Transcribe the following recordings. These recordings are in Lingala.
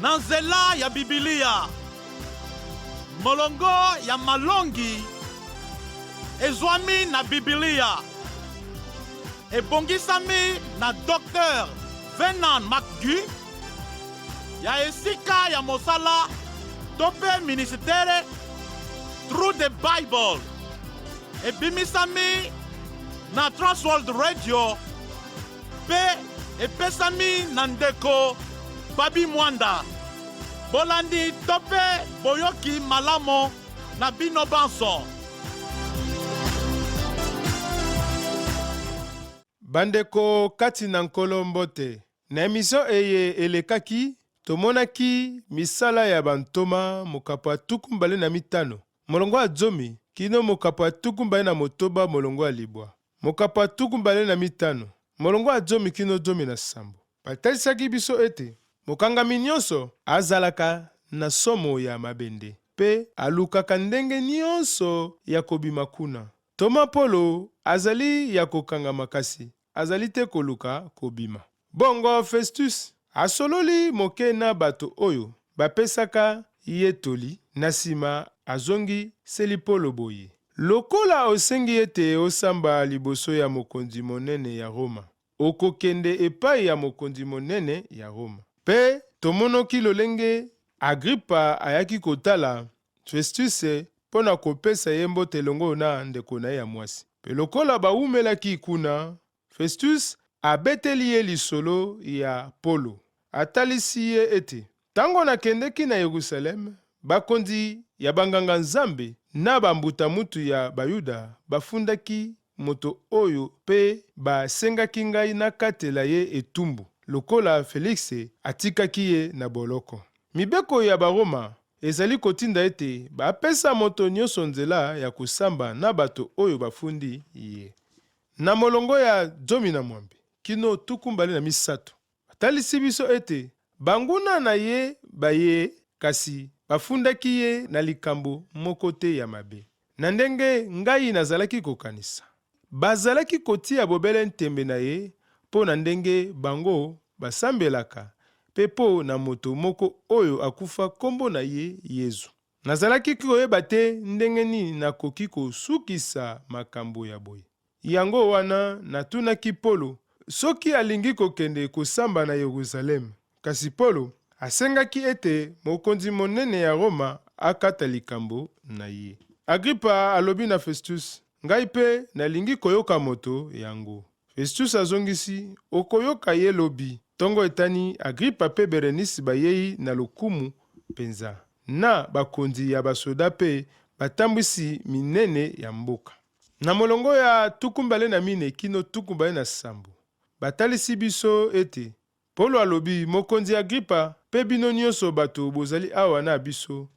na nzela ya Bibilia. Molongo ya malongi ezwami na Bibilia. Ebongisami na Dr. Venan McGu ya esika ya mosala tope ministere Through the Bible. Ebimisami na Transworld Radio pe epesami na ndeko Babi Mwanda. Bolandi tope boyoki malamo na bino banso. Bandeko kati na nkolo mbote. Na emission eye elekaki, tomonaki misala ya bantoma mokapo atuku mbale na mitano. Molongo azomi, kino mokapo atuku mbale na motoba molongo alibwa. Mokapo atuku mbale na mitano. Molongo azomi kino zomi na sambo. Batalisaki biso ete, mokangami nyonso azalaka na somo ya mabende. Pe alukaka ndenge nyonso ya kobima kuna. Toma Polo azali ya kokanga makasi. Azali te koluka kobima. Bongo Festus asololi moke na bato oyo bapesaka ye toli na nsima azongi seli Polo boye. Lokola osengi ete osamba liboso ya mokonzi monene ya Roma, okokende epai ya mokonzi monene ya Roma. Pe tomonoki lolenge Agripa ayaki kotala Festus pona kopesa ye mbote elongo na ndeko na ye ya mwasi. Pe lokola baumelaki kuna, Festus abeteli ye lisolo ya Polo. Atalisi ye ete, tango nakendeki na Yerusalem, bakonzi ya banganga nzambe na bambuta mutu ya Bayuda bafundaki moto oyo pe basengaki ngai nakatela ye etumbu, lokola Felix atikaki ye na boloko. Mibeko ya Baroma ezali kotinda ete bapesa moto nyonso nzela ya kusamba na bato oyo bafundi ye. Na molongo ya zomi na mwambe, kino tuku mbale na misato, batalisi biso ete banguna na ye baye kasi bafundaki ye na likambo moko te ya mabe. Na ndenge ngai nazalaki kokanisa, bazalaki kotia bobele ntembe na ye po na ndenge bango basambelaka pe po na moto moko oyo akufa kombo na ye Yezu. Nazalaki koyeba te ndenge nini nakoki kosukisa makambo ya boye. Yango wana natunaki Polo soki alingi kokende kosamba na Yerusalem. Kasi Polo asengaki ete mokonzi monene ya Roma akata likambo na ye. Agripa alobi na Festus, ngai pe nalingi koyoka moto yango. Festus azongisi, okoyoka ye lobi. Tongo etani Agripa pe Berenice bayei na lokumu penza. Na bakonzi ya basoda pe batambwisi minene ya mboka. Na molongo ya tukumbale na mine kino tukumbale na sambo. Batalisi biso ete Polo alobi, mokonzi Agripa pe bino nyonso bato bozali awa na biso,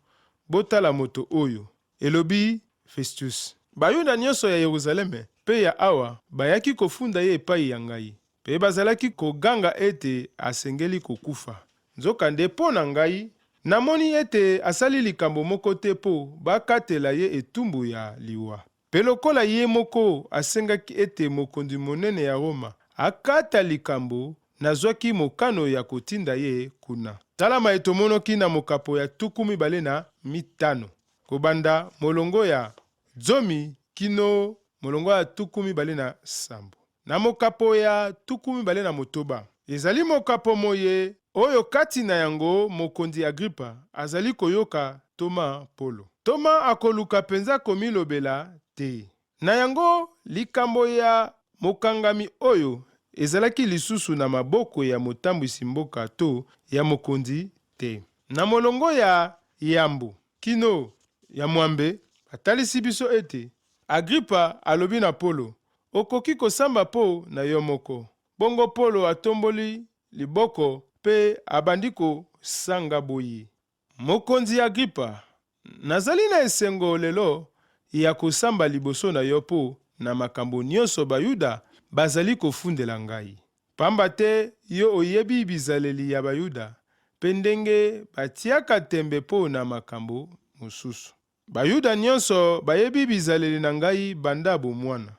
botala moto oyo. Elobi Festus, Bayuda nyonso ya Yerusaleme pe ya awa bayaki kofunda ye epai ya ngai. Pe bazalaki koganga ete asengeli kokufa. Nzokande mpo na ngai, namoni ete asali likambo moko te po bakatela ye etumbu ya liwa. Pe lokola ye moko asengaki ete mokonzi monene ya Roma akata likambo, nazwaki mokano ya kotinda ye kuna. Tala maeto monoki na mokapo ya tuku mibale na mitano. Kobanda molongo ya zomi kino molongo ya tuku mibale na sambo. Na mokapo ya tuku mibale na motoba. Ezali mokapo moye oyo kati na yango mokonzi Agripa azali koyoka Toma Polo. Toma akoluka penza komilobela te. Na yango likambo ya mokangami oyo ezalaki lisusu na maboko ya motambwisi mboka to ya mokonzi te. Na molongo ya yambo kino ya mwambe atalisi biso ete Agripa alobi na Polo, okoki kosamba po na yo moko. Bongo Polo atomboli liboko pe abandi kosanga boye. Mokonzi Agripa, nazali na esengo lelo ya kosamba liboso na yo po na makambo nyonso Bayuda bazali kofundela ngai. Pamba te yo oyebi bizaleli ya Bayuda pe ndenge batiaka tembe po na makambo mosusu. Bayuda nyonso bayebi bizaleli na ngai banda bomwana.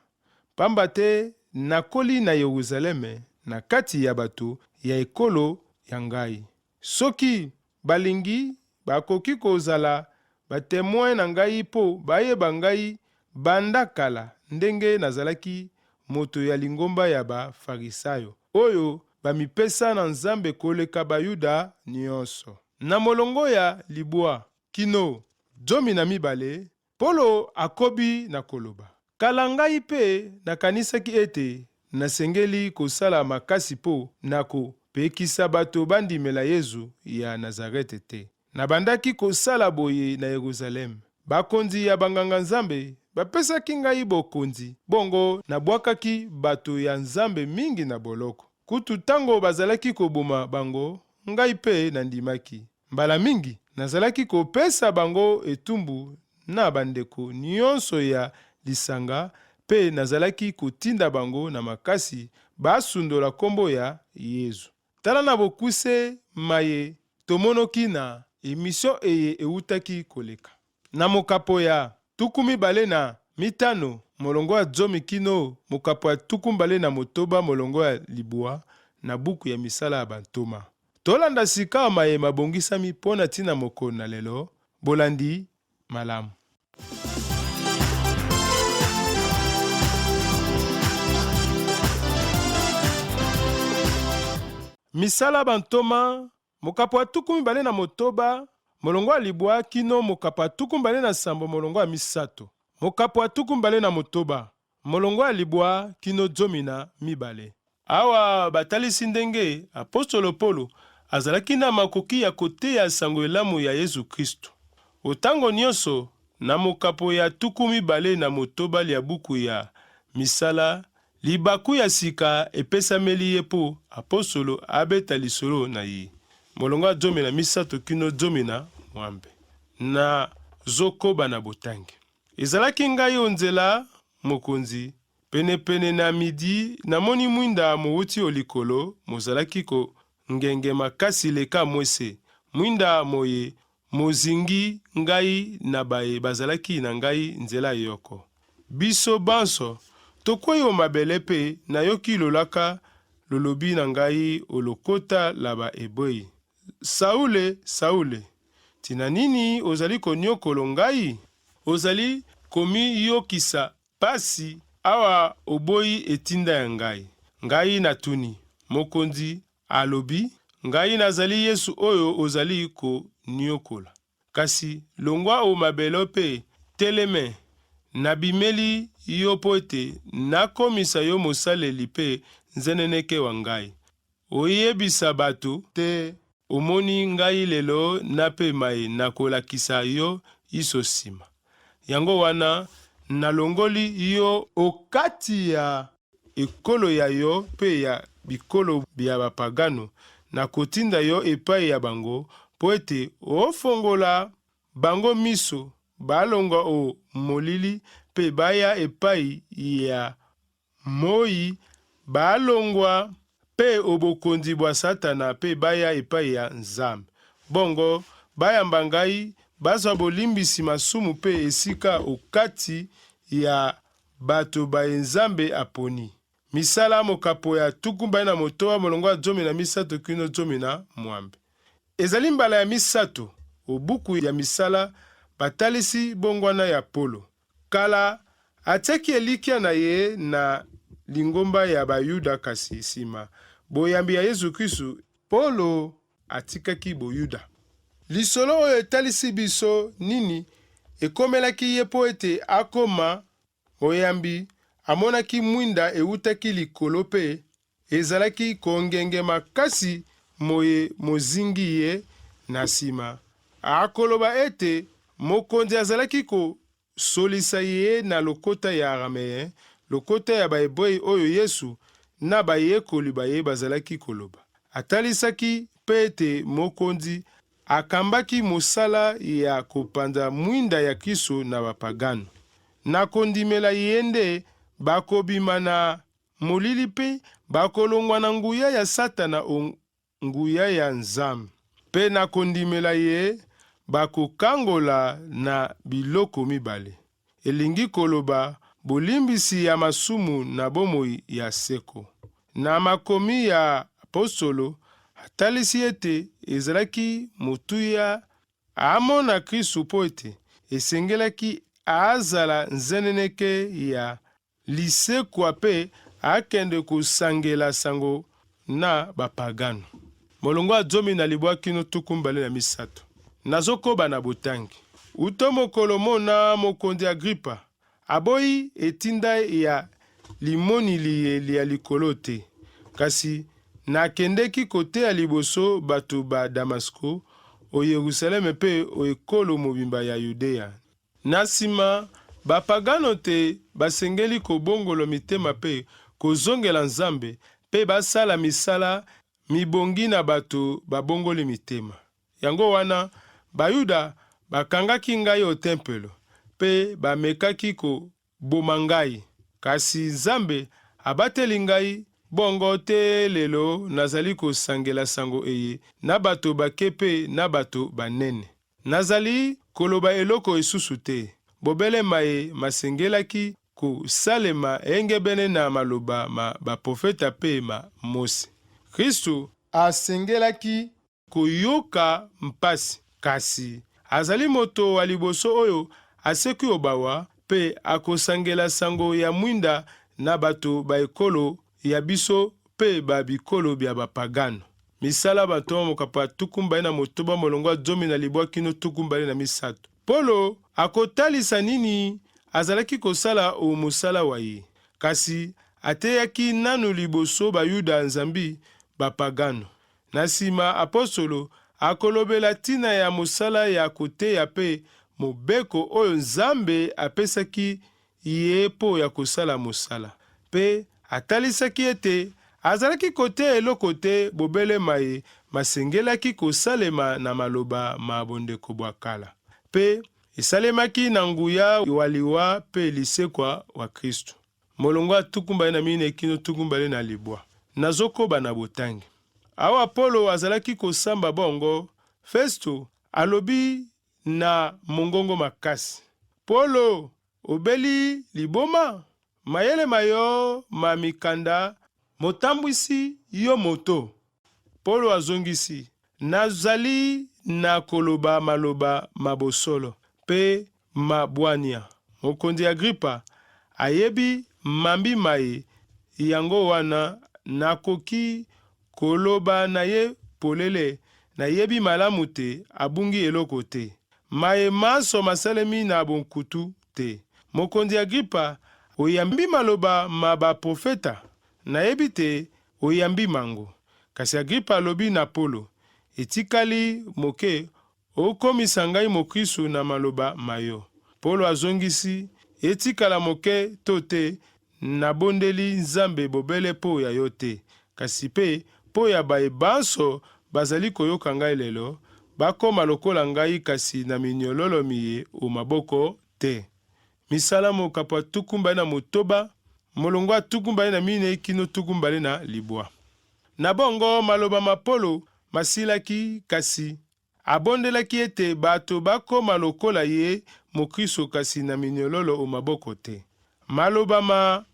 Pamba te nakoli na Yerusaleme na kati ya bato ya ekolo ya ngai. Soki balingi bakoki kozala batemoin na ngai mpo bayeba ngai banda kala ndenge nazalaki moto ya lingomba ya bafarisayo oyo bamipesa na Nzambe koleka bayuda nyonso. Na molongo ya libwa kino 12 Polo akobi na koloba: kala ngai mpe nakanisaki ete nasengeli kosala makasi mpo nakopekisa bato bandimela Yesu ya Nazarete te. Nabandaki kosala boye na Yerusalemi. Bakonzi ya banganga Nzambe bapesaki ngai bokonzi, bongo nabwakaki bato ya Nzambe mingi na boloko. Kutu tango bazalaki koboma bango, ngai mpe nandimaki. Mbala mingi nazalaki kopesa bango etumbu na bandeko nyonso ya lisanga, pe nazalaki kotinda bango na makasi basundola kombo ya Yesu. Tala na bokuse maye tomonoki na emission eye eutaki koleka. Na mokapo ya 25 molongo ya 10 kino mokapo ya 26 molongo ya libwa na buku ya misala ya bantoma. Tolanda sika maye mabongisami mpo na ntina moko na lelo. Bolandi malamu. Misala bantoma mokapo ya 26 molongo ya libwa kino mokapo ya 27 molongo ya misato. Mokapo ya 26 molongo ya libwa kino 12. Awa batalisi ndenge apostolo Polo azalaki na makoki ya koteya sango elamu ya Yesu Kristo. Otango nyonso na mokapo ya 26 ya buku ya misala, libaku ya sika epesameli ye po apostolo abeta lisolo na ye. Molongo ya 13 kino 14 na zokoba na botangi. Ezalaki ngai onzela mokonzi penepene na midi namoni mwinda mouti olikolo mozalaki ko ngenge makasi leka mwese. Mwinda moye mozingi ngai na baye bazalaki na ngai nzela yoko. Biso banso tokweyo mabele pe nayoki lolaka lolobi na ngai olokota laba eboi. Saule, Saule, tina nini ozali konyokolo ngai? Ozali komi yokisa pasi awa oboi etinda ya ngai. Ngai natuni, mokonzi alobi, ngai nazali Yesu oyo ozali konyokola. Kasi longwa o mabelo pe teleme, nabimeli yo po ete nakomisa yo mosaleli pe nzeneneke wa ngai. Oyebisa bato te omoni ngai lelo nape mai nakolakisa yo iso sima. Yango wana nalongoli yo okati ya ekolo ya yo pe ya bikolo bya bapagano na kotinda yo epai ya bango po ete ofongola bango miso balongwa o molili pe baya epai ya moi balongwa pe obokonzi bwa Satana pe baya epai ya Nzambe. Bongo bayamba ngai bazwa bolimbisi masumu pe esika okati ya bato ba Nzambe aponi. Misala mokapo ya 26 molongo ya 13 kino 14. Ezali mbala ya misato obuku ya misala batalisi bongwana ya Polo. Kala atiaki elikia na ye na lingomba ya bayuda kasi sima boyambi ya Yesu Kristu Polo atikaki boyuda. Lisolo oyo etalisi biso nini ekomelaki ye po ete akoma oyambi amonaki mwinda eutaki likolo pe ezalaki kongenge makasi moye mozingi ye na nsima. Akoloba ete mokonzi azalaki kosolisa ye na lokota ya arameyen, lokota ya baebrei oyo Yesu na bayekoli baye bazalaki koloba. Atalisaki pe ete mokonzi akambaki mosala ya kopanza mwinda ya Kristo na bapagano. Na kondimela ye nde bakobima na molili pe bakolongwa na nguya ya Satana nguya ya Nzambe. Pe na kondimela ye bakokangola na biloko mibale. Elingi koloba bolimbisi ya masumu na bomoi ya seko. Na makomi ya apostolo atalisi ete ezalaki motuya amona Kristo mpo ete esengelaki azala nzeneneke ya lisekwa mpe akende kosangela sango na bapagano. Molongo azomi na libwa kino tuku mbale na misato. Nazokoba na botangi. Uto mokolo mona mokonzi Agripa aboyi etinda ya limonili ya likolo te, kasi nakendeki kote ya liboso bato ba Damasko o Yerusaleme pe o ekolo mobimba ya Yudea. Na nsima bapagano te basengeli kobongolo mitema pe kozongela Nzambe pe basala misala mibongi na bato babongoli mitema. Yango wana Bayuda bakangaki ngai o tempelo pe bamekaki koboma ngai, kasi Nzambe abateli ngai. Bongo te lelo nazali kosangela sango eye na bato bake pe na bato banene. Nazali koloba eloko esusu te. Bobelema ye masengelaki kosalema engebene na maloba ma baprofeta pe ma Mose. Kristo asengelaki koyoka mpasi, kasi azali moto wa liboso oyo aseki obawa pe akosangela sango ya mwinda na bato ba ekolo ya biso pe ba bikolo bya bapagano. Misala bato mokapa tukumba na motoba molongo azomi na libwa kino tukumba na misato. Polo akotalisa nini azalaki kosala o mosala wa ye, kasi ateyaki nanu liboso Bayuda Nzambi bapagano. Na nsima apostolo akolobela tina ya mosala ya koteya pe mobeko oyo Nzambe apesaki ye po ya kosala mosala. Pe atalisaki ete azalaki kote eloko te bobelema ye masengelaki kosalema na maloba mabondeko bwa kala. Pe esalemaki na nguya waliwa pe lisekwa wa Kristo. Molongo atukumbale na mine kino tukumbale na libwa. Nazokoba na botangi. Awa Polo azalaki kosamba bongo, Festo alobi na mongongo makasi: Polo, obeli liboma? Mayele mayo ma mikanda motambwisi yo moto. Polo azongisi: nazali na koloba maloba mabosolo pe mabwania. Mokonzi Agripa ayebi mambi maye, yango wana nakoki koloba na ye polele, na yebi malamu te, abungi eloko te. Maye maso masalemi na bonkutu te. Mokonzi Agripa, oyambi maloba ma profeta, na yebi te oyambi mango. Kasi Agripa alobi na Polo: etikali moke okomisa ngai mokristo na maloba mayo. Polo azongisi: etikala moke to te, nabondeli Nzambe bobele po ya yo te, kasi pe po ya baye banso bazali koyoka ngai lelo, bakoma lokola ngai kasi na minyololo miye o maboko te. Misala mokapwa tukumbale na motoba, molongo atukumbale na mine kino tukumbale na libwa. Na bongo maloba ma Polo masilaki, kasi abondelaki ete bato bakoma lokola ye mokristo kasi na minyololo o maboko te. Maloba ma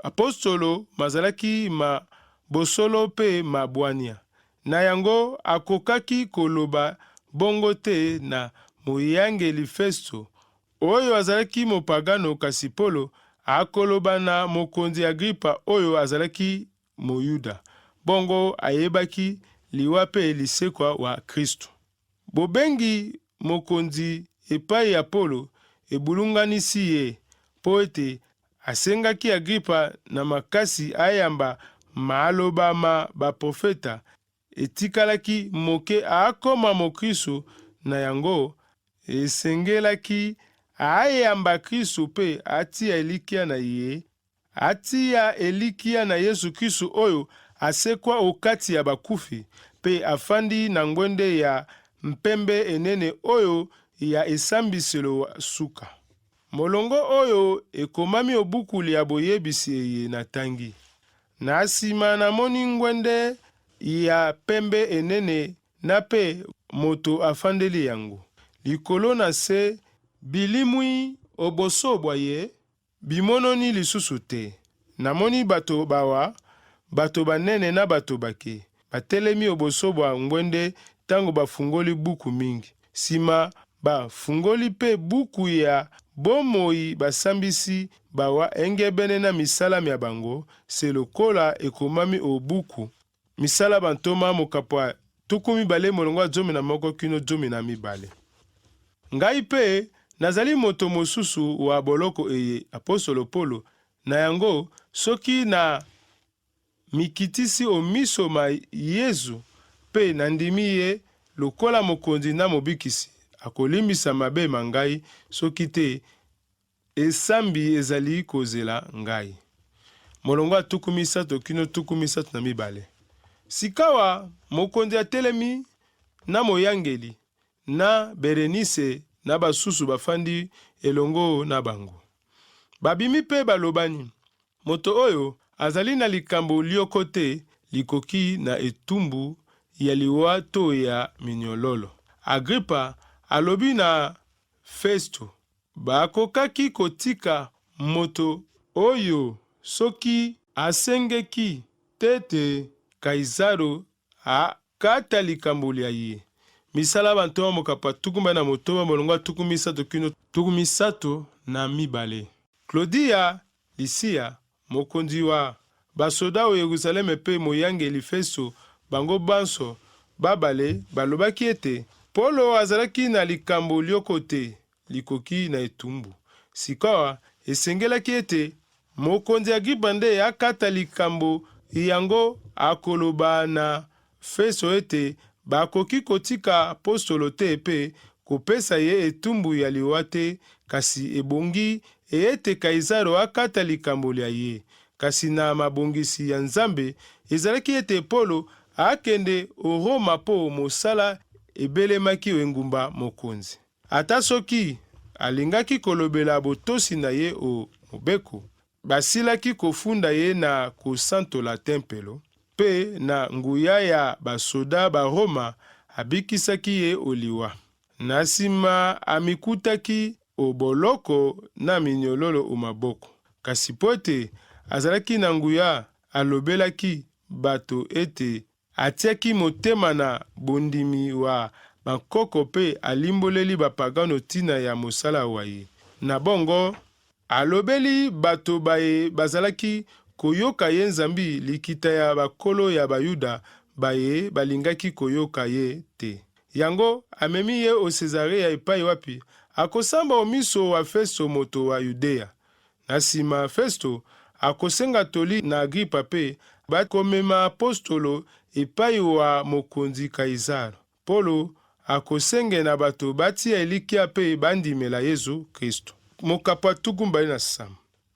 apostolo mazalaki ma bosolo pe mabwania. Na yango akokaki koloba bongo te na moyangeli Festo oyo azalaki mopagano, kasi Polo akoloba na mokonzi Agripa oyo azalaki moyuda. Bongo ayebaki liwa pe lisekwa wa Kristo. Bobengi mokonzi epai ya Polo ebulunganisi ye po ete asengaki Agripa na makasi ayamba maloba ma baprofeta, etikalaki moke akoma mokristo, na yango esengelaki ayamba Kristo pe atia elikia na ye, atia elikia na Yesu Kristo oyo asekwa okati ya bakufi pe afandi na ngwende ya mpembe enene oyo ya esambiselo suka. Molongo oyo ekomami obukuli ya boyebisi eye na tangi. Na nsima namoni ngwende ya pembe enene na pe moto afandeli yango. Likolo na se bilimwi oboso bwa ye bimononi lisusu te. Namoni bato bawa, bato banene na bato bake, batelemi oboso bwa ngwende tango bafungoli buku mingi. Sima bafungoli pe buku ya bomoi basambisi bawa engebene na misala mia bango se lokola ekomami obuku. Misala bantoma mokapwa 21 kino 12. Ngai pe nazali moto mosusu wa boloko eye apostolo Polo, na yango soki na mikitisi omiso ma Yesu pe nandimi ye lokola mokonzi na mobikisi, akolimbisa mabe mangai soki te esambi ezali kozela ngai. Molongo 3 kino 32. Sikawa mokonzi atelemi na moyangeli na Berenice na basusu bafandi elongo na bango. Babimi pe balobani, moto oyo azali na likambo lioko te likoki na etumbu ya liwa to ya minyololo. Agripa alobi na Festo, bakokaki kotika moto oyo soki asengeki tete Kaizaro akata likambo lia ye. Misala bantoma mokapa 21 molongo 3 kino 32. Claudia Lisia, mokonzi wa basoda o Yerusaleme pe moyangeli Festo bango banso babale balobaki ete Polo azalaki na likambo lioko te likoki na etumbu. Sikawa esengelaki ete mokonzi Agripa nde akata likambo yango akoloba na Festo ete bakoki kotika apostolo te pe kopesa ye etumbu ya liwa te, kasi ebongi ete Kaizaro akata likambo lia ye. Kasi na mabongisi ya Nzambe ezalaki ete Polo akende o Roma po mosala ebelemaki engumba mokonzi. Ata soki alingaki kolobela botosi na ye o mobeko, basilaki kofunda ye na kosantola tempelo, pe na nguya ya basoda ba Roma abikisaki ye oliwa. Na nsima amikutaki oboloko na minyololo o maboko. Kasi pote azalaki na nguya alobelaki bato ete atiaki motema na bondimi wa bankoko pe alimboleli bapagano tina ya mosala wa ye. Na bongo alobeli bato baye bazalaki koyoka ye Nzambi likita ya bakolo ya bayuda baye balingaki koyoka ye te. Yango amemi ye o Cesarea epai wapi akosamba omiso wa Festo moto wa Yudea. Na sima Festo akosenga toli na Agripa pe bakomema apostolo epai wa mokonzi Kaizaro. Polo akosenge na bato batia elikia pe bandimela Yesu Kristo. Mokapo 27.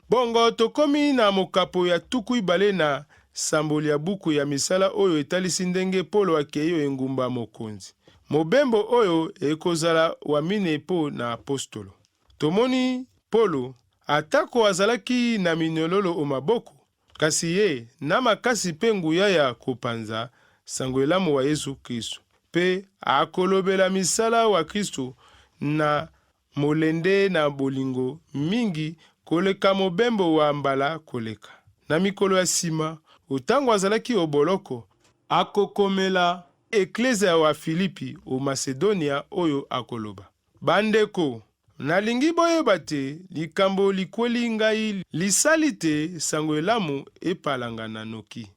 Bongo tokomi na mokapo ya 2 na samboli ya buku ya misala oyo etalisi ndenge Polo akeyo engumba mokonzi. Mobembo oyo ekozala wa mine po na apostolo. Tomoni Polo atako azalaki na minyololo o maboko, kasi ye na makasi pe nguya ya kopanza sango elamu wa Yesu Kristo. Pe akolobela misala wa Kristo na molende na bolingo mingi koleka mobembo wa mbala koleka. Na mikolo ya sima, utango azalaki oboloko, akokomela eklezia wa Filipi o Macedonia oyo akoloba. Bandeko, nalingi boyeba te likambo likweli ngai lisali te sango elamu epalanga na noki.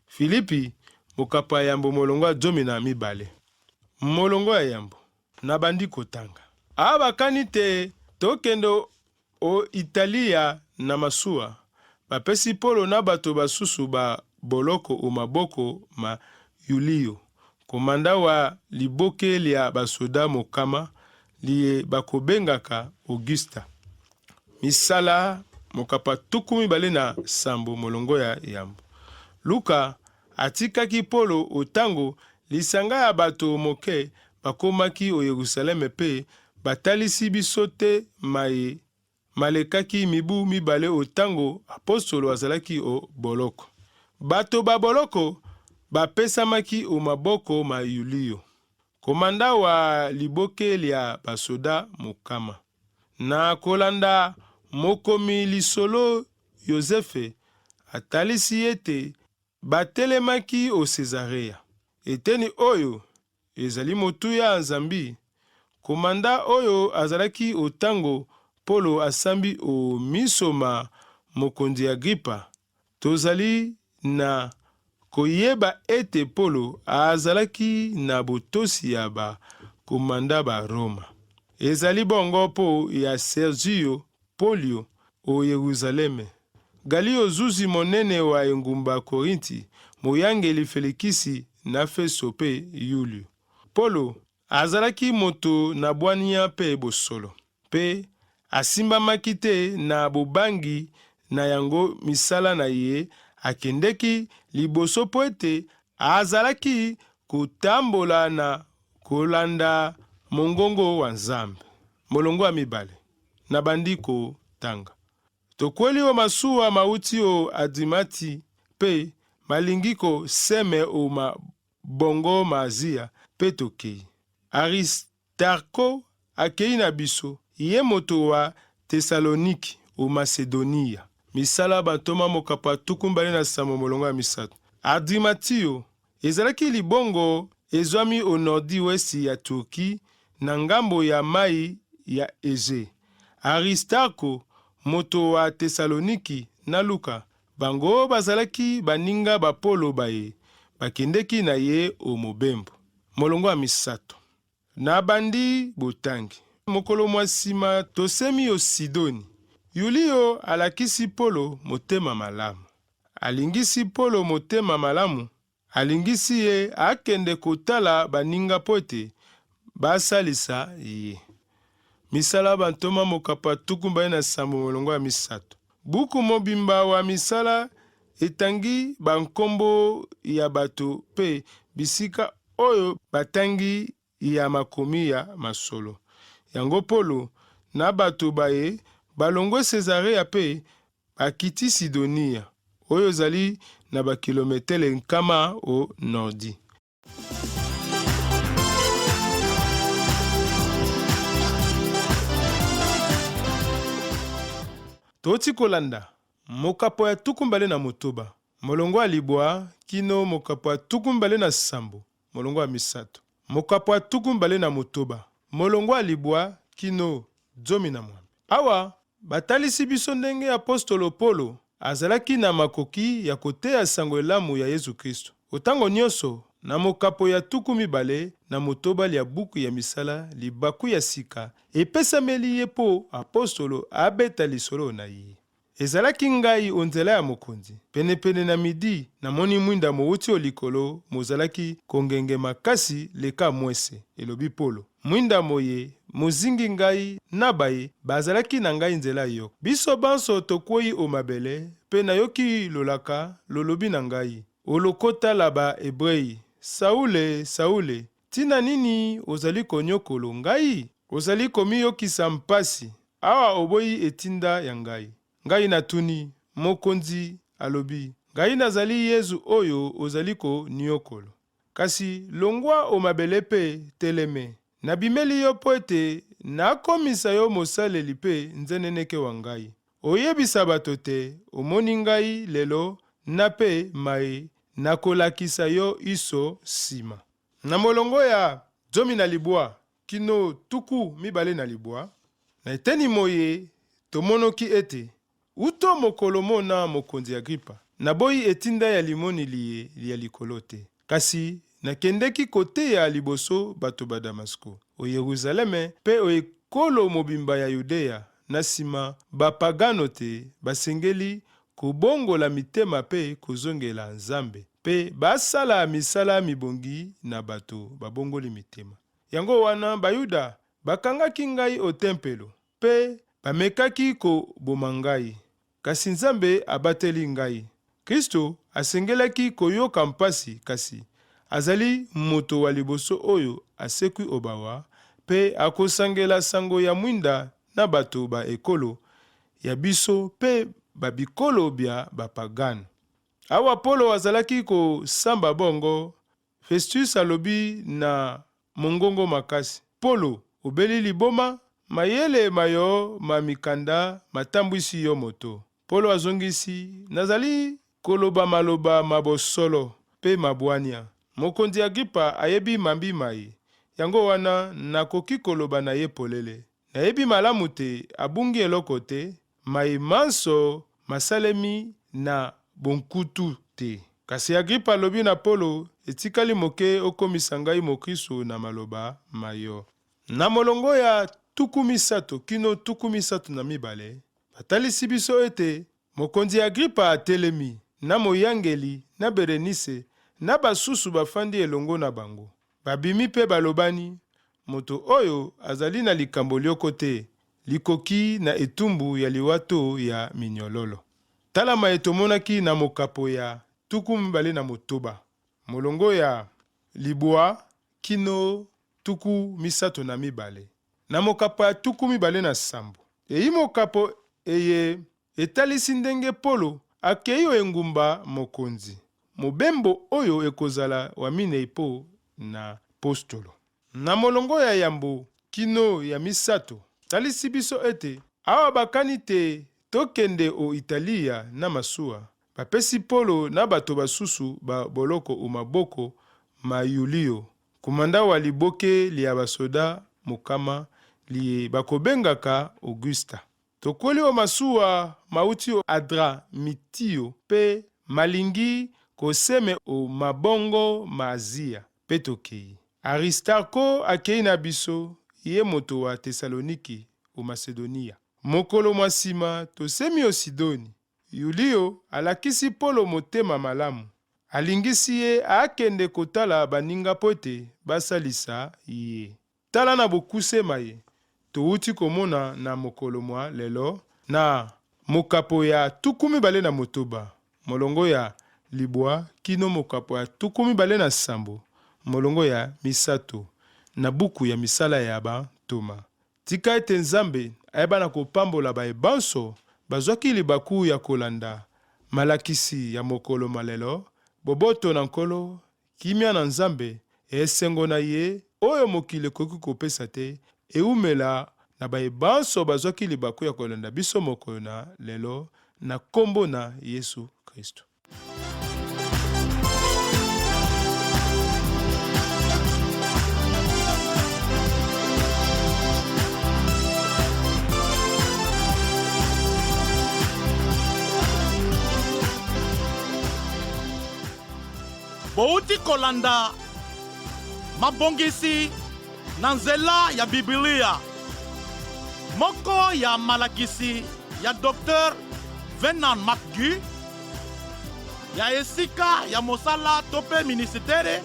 Filipi, mokapa yambo molongo 12. Molongo ya yambo, nabandi kotanga. Abakani te tokendo o Italia na masuwa, bapesi Polo na bato basusu ba boloko o maboko ma Yulio, komanda wa liboke lia basoda mokama liye bakobengaka Augusta. Misala mokapa 27 molongo ya yambo. Luka atikaki Polo otango lisanga ya bato moke bakomaki o Yerusaleme pe batalisi biso te maye malekaki mibu 2 otango apostolo azalaki o boloko. Bato ba boloko bapesamaki o maboko ma Yulio, komanda wa liboke lia basoda mokama. Na kolanda mokomi lisolo Yosefe atalisi ete batelemaki o Cesarea. eteni oyo ezali motuya ya Nzambi. Komanda oyo azalaki otango Polo asambi o miso ma mokonzi Agripa. Tozali na koyeba ete Polo azalaki na botosi ya ba komanda ba Roma. Ezali bongo po ya Sergio Polio o Yerusaleme. Galio zuzi monene wa engumba Korinti, moyangeli Felikisi na Feso pe Yulio. Polo azalaki moto na bwania pe bosolo, pe asimbamaki te na bobangi na yango misala na ye akendeki liboso po ete azalaki kotambola na kolanda mongongo wa Nzambe. Molongo ya mibale na bandiko tanga. Tokweli o masuwa mauti o Adimati pe malingiko seme o mabongo mazia pe tokei. Aristarko akei na biso, ye moto wa Tesaloniki o Macedonia. Misala bantoma mokapa tukumbali na samo molongo ya misato. Adimatio ezalaki libongo ezwami o nordi westi ya Turki na ngambo ya mai ya Eze. Aristarko moto wa Tesaloniki na Luka, bango bazalaki baninga bapolo baye, bakendeki na ye o mobembo. Molongo ya misato. Na bandi botangi. Mokolo mwa sima tosemi o Sidoni. Yulio alakisi Polo motema malamu. Alingisi Polo motema malamu. Alingisi ye akende kotala baninga pote basalisa ye. Misala bantoma mokapa tukumbaye na sambo molongo ya misato. Buku mobimba wa misala etangi bankombo ya bato pe bisika oyo batangi ya makomi ya masolo. Yango Polo na bato baye balongwe Cesarea pe bakiti Sidonia oyo zali na bakilometele nkama o nordi. Toti kolanda mokapo ya tukumbale na motoba, molongo ya libwa kino mokapo ya tukumbale na sambo, molongo ya misato. Mokapo ya tukumbale na motoba, molongo ya libwa kino zomi na mwambe. Awa batalisi biso ndenge apostolo Polo azalaki na makoki ya koteya sango elamu ya Yesu Kristo. Otango nyonso na mokapo ya tuku mibale na motoba ya buku ya misala libaku ya sika epesameli ye po apostolo abeta lisolo na ye. Ezalaki ngai onzela ya mokonzi. Penepene na midi na moni mwinda mouti o likolo mozalaki kongenge makasi leka mwese, elobi Polo. Mwinda moye mozingi ngai na baye bazalaki na ngai nzela yo. Biso banso tokwei o mabele pe nayoki lolaka lolobi na ngai. Olokota laba Ebrei, Saule, Saule, tina nini ozali konyokolo ngai? Ozali komiyokisa mpasi, awa oboyi etinda ya ngai. Ngai natuni, mokonzi alobi, ngai nazali Yesu oyo ozali ko niokolo. Kasi longwa o mabele pe teleme, nabimeli yo po ete nakomisa yo mosaleli pe nzeneneke wa ngai. Oyebisa bato te, omoni ngai lelo na pe mai nakolakisa yo iso sima. Na molongo ya zomi na libwa kino tuku mibale na libwa, na eteni moye tomonoki ete uto mokolo mona mokonzi Agripa naboyi etinda ya limoni liye ya likolo te. Kasi nakendeki kote ya liboso bato ba Damasko o Yerusaleme pe o ekolo mobimba ya Yudea, na sima bapagano te basengeli kobongola mitema pe kozongela Nzambe pe basala misala mibongi na bato babongoli mitema. Yango wana Bayuda bakangaki ngai o tempelo pe bamekaki koboma ngai. Kasi Nzambe abateli ngai. Kristo asengelaki koyoka mpasi, kasi azali moto wa liboso oyo asekwi obawa pe akosangela sango ya mwinda na bato ba ekolo ya biso pe babikolo bya bapagano. Awa Polo azalaki kosamba bongo, Festus alobi na mongongo makasi, Polo, obeli liboma, mayele mayo mamikanda matambwisi yo moto. Polo azongisi, nazali koloba maloba mabosolo pe mabwania. Mokonzi Agripa ayebi mambi mai. Yango wana nakoki koloba na ye polele. Nayebi malamu te, abungi eloko te, mai manso masalemi na bonkutu te. Kasi Agripa alobi na Polo, etikali moke okomisa ngai mokristo na maloba mayo. Na molongo ya tuku misato kino tuku misato na mibale, batalisi biso ete mokonzi Agripa atelemi, na moyangeli, na Berenice, na basusu bafandi elongo na bango. Babimi pe balobani, moto oyo azali na likambo lioko te, likoki na etumbu ya liwato ya minyololo. Talama etomonaki na mokapo ya tuku mibale na motoba. Molongo ya libwa kino tuku misato na mibale. Na mokapo ya tuku mibale na sambo. Eyi mokapo eye etalisi ndenge Polo akei engumba mokonzi. Mobembo oyo ekozala wa minei po na postolo. Na molongo ya yambo kino ya misato, talisi biso ete awa bakani te tokende o Italia na masuwa. Bapesi Polo na bato basusu ba boloko o maboko ma Yulio, komanda wa liboke lia basoda mokama li bakobengaka Augusta. Tokoli o masuwa mauti o Adramitio pe malingi koseme o mabongo ma Azia pe tokei. Aristarko akei na biso, ye moto wa Tesaloniki o Macedonia. Mokolo mwasima tosemi o Sidoni. Yulio alakisi Polo motema malamu. Alingisi ye akende kotala baninga pote basalisa ye. Tala na bokusema ye. Touti komona na mokolo mwa lelo na mokapo ya tuku mibale na motoba. Molongo ya libwa kino mokapo ya tuku mibale na sambo. Molongo ya misato na buku ya misala ya ba Toma. Tika ete Nzambe ayeba na kopambola baebanso bazwaki libaku ya kolanda malakisi ya mokolo malelo, boboto na nkolo, kimia na Nzambe, esengo na ye, oyo mokili koki kopesa te, eumela na baebanso bazwaki libaku ya kolanda biso mokolo na lelo, na kombo na Yesu Kristo. Bouti kolanda mabongisi na nzela ya Biblia. Moko ya malakisi ya Dr. Vernon McGee, ya esika ya mosala tope ministere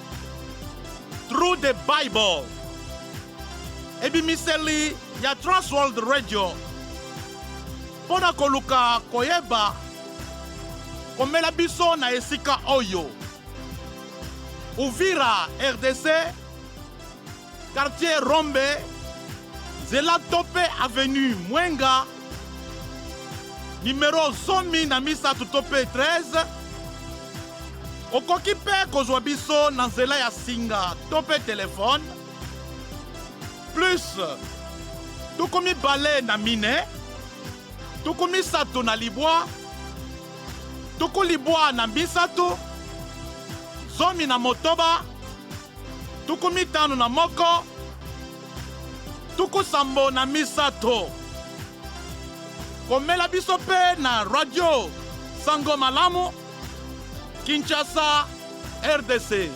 Through the Bible. Ebimiseli ya Transworld Radio. Pona koluka koyeba komela biso na esika oyo. Uvira, RDC, quartier Rombe, Zela Tope Avenue Mwenga, numéro 100 na misa Tope 13, okoki pe kozwa biso na nzela ya singa tope telefone, plus tukomi bale na mine, tukomi sato na libwa, tuku libwa na misato, zomi na motoba, tuku mitano na moko, tuku sambo na misato. Komela biso pe na radio Sango Malamu, Kinshasa, RDC.